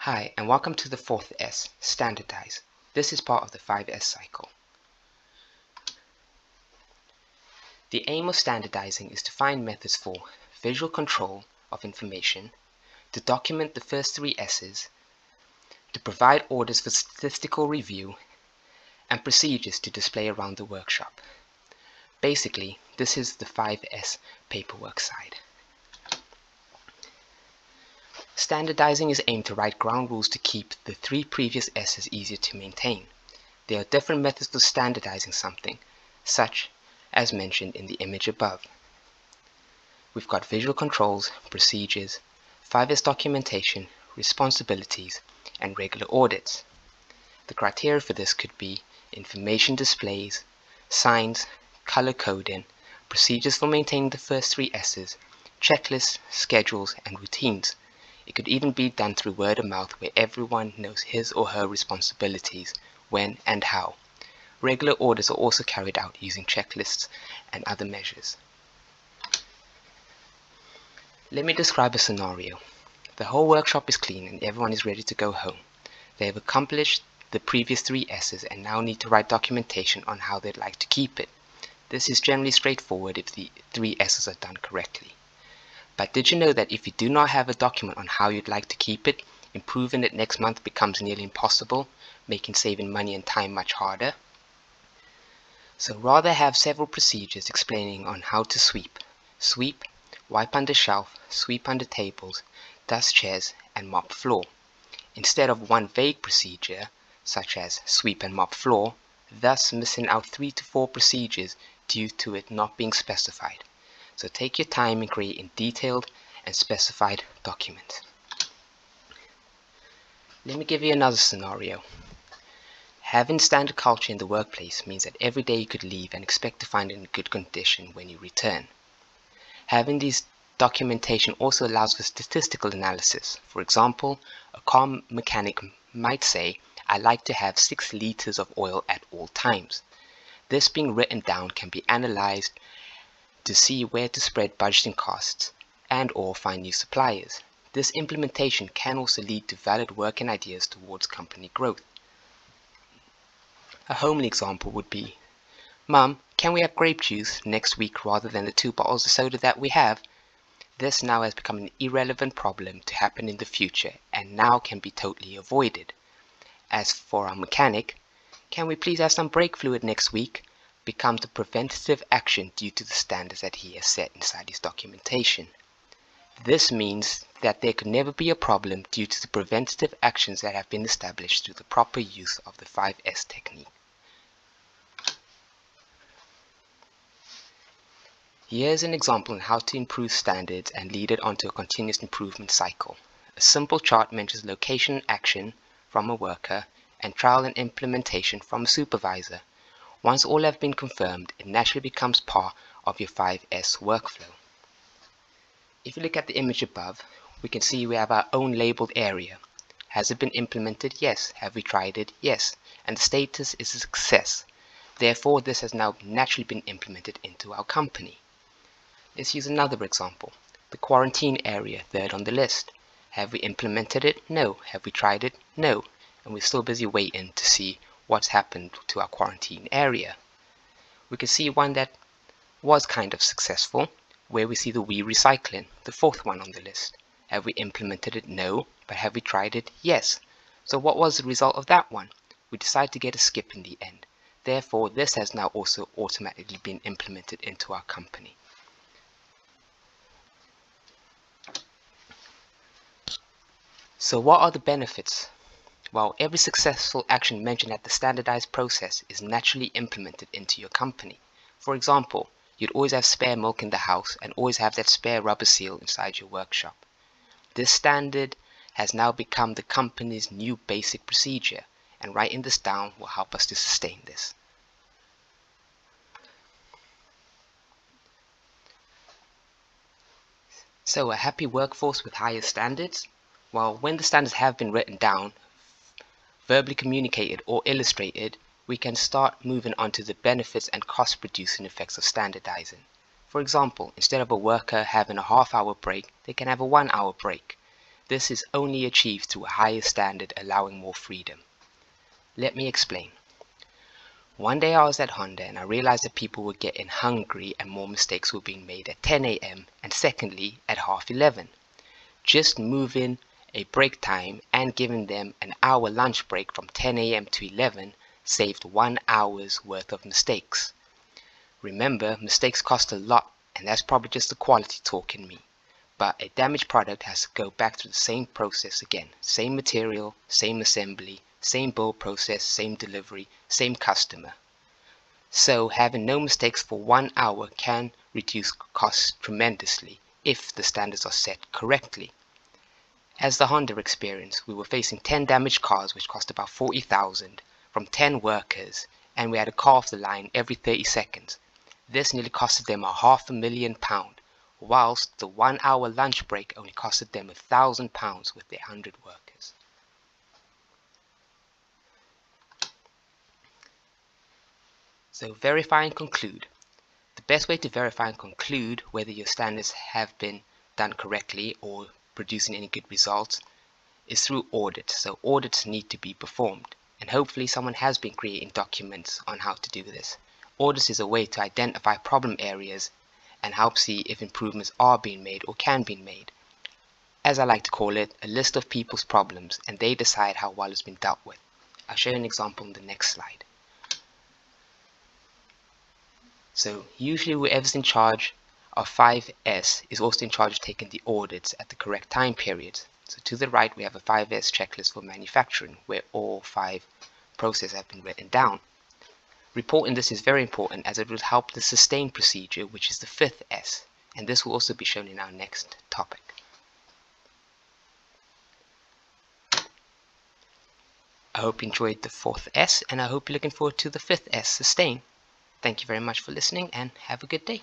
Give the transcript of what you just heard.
Hi, and welcome to the fourth S, Standardize. This is part of the 5S cycle. The aim of standardizing is to find methods for visual control of information, to document the first three S's, to provide orders for statistical review, and procedures to display around the workshop. Basically, this is the 5S paperwork side. Standardizing is aimed to write ground rules to keep the three previous S's easier to maintain. There are different methods for standardizing something, such as mentioned in the image above. We've got visual controls, procedures, 5S documentation, responsibilities, and regular audits. The criteria for this could be information displays, signs, color coding, procedures for maintaining the first three S's, checklists, schedules, and routines. It could even be done through word of mouth where everyone knows his or her responsibilities, when and how. Regular audits are also carried out using checklists and other measures. Let me describe a scenario. The whole workshop is clean and everyone is ready to go home. They have accomplished the previous three S's and now need to write documentation on how they'd like to keep it. This is generally straightforward if the three S's are done correctly. But did you know that if you do not have a document on how you'd like to keep it, improving it next month becomes nearly impossible, making saving money and time much harder? So rather have several procedures explaining on how to sweep, wipe under shelf, sweep under tables, dust chairs, and mop floor, instead of one vague procedure, such as sweep and mop floor, thus missing out 3 to 4 procedures due to it not being specified. So take your time in creating detailed and specified documents. Let me give you another scenario. Having standard culture in the workplace means that every day you could leave and expect to find it in good condition when you return. Having these documentation also allows for statistical analysis. For example, a car mechanic might say, "I like to have 6 liters of oil at all times." This being written down can be analyzed to see where to spread budgeting costs and or find new suppliers. This implementation can also lead to valid working ideas towards company growth. A homely example would be, "Mum, can we have grape juice next week rather than the 2 bottles of soda that we have?" This now has become an irrelevant problem to happen in the future and now can be totally avoided. As for our mechanic, "Can we please have some brake fluid next week?" becomes a preventative action due to the standards that he has set inside his documentation. This means that there could never be a problem due to the preventative actions that have been established through the proper use of the 5S technique. Here's an example on how to improve standards and lead it onto a continuous improvement cycle. A simple chart mentions location action from a worker and trial and implementation from a supervisor. Once all have been confirmed, it naturally becomes part of your 5S workflow. If you look at the image above, we can see we have our own labeled area. Has it been implemented? Yes. Have we tried it? Yes. And the status is a success. Therefore, this has now naturally been implemented into our company. Let's use another example. The quarantine area, third on the list. Have we implemented it? No. Have we tried it? No. And we're still busy waiting to see what's happened to our quarantine area. We can see one that was kind of successful, where we see the recycling, the 4th one on the list. Have we implemented it? No. But have we tried it? Yes. So what was the result of that one? We decided to get a skip in the end. Therefore, this has now also automatically been implemented into our company. So what are the benefits? Well, every successful action mentioned at the standardized process is naturally implemented into your company. For example, you'd always have spare milk in the house and always have that spare rubber seal inside your workshop. This standard has now become the company's new basic procedure, and writing this down will help us to sustain this. So a happy workforce with higher standards? Well, when the standards have been written down, verbally communicated or illustrated, we can start moving on to the benefits and cost reducing effects of standardizing. For example, instead of a worker having a half-hour break, they can have a 1-hour break. This is only achieved through a higher standard allowing more freedom. Let me explain. One day I was at Honda and I realized that people were getting hungry and more mistakes were being made at 10 a.m. and secondly at half 11. Just moving a break time and giving them an hour lunch break from 10 a.m. to 11 saved 1 hour's worth of mistakes. Remember, mistakes cost a lot, and that's probably just the quality talk in me. But a damaged product has to go back through the same process again. Same material, same assembly, same build process, same delivery, same customer. So having no mistakes for 1 hour can reduce costs tremendously if the standards are set correctly. As the Honda experience, we were facing 10 damaged cars which cost about 40,000 from 10 workers, and we had a car off the line every 30 seconds. This nearly costed them £500,000, whilst the 1 hour lunch break only costed them £1,000 with their 100 workers. So verify and conclude. The best way to verify and conclude whether your standards have been done correctly or producing any good results is through audits. So audits need to be performed, and hopefully someone has been creating documents on how to do this. Audits is a way to identify problem areas and help see if improvements are being made or can be made. As I like to call it, a list of people's problems, and they decide how well it's been dealt with. I'll show you an example in the next slide. So usually whoever's in charge of 5S is also in charge of taking the audits at the correct time periods. So to the right we have a 5S checklist for manufacturing where all 5 processes have been written down. Reporting this is very important as it will help the sustain procedure, which is the 5th S, and this will also be shown in our next topic. I hope you enjoyed the 4th S, and I hope you're looking forward to the 5th S, sustain. Thank you very much for listening and have a good day.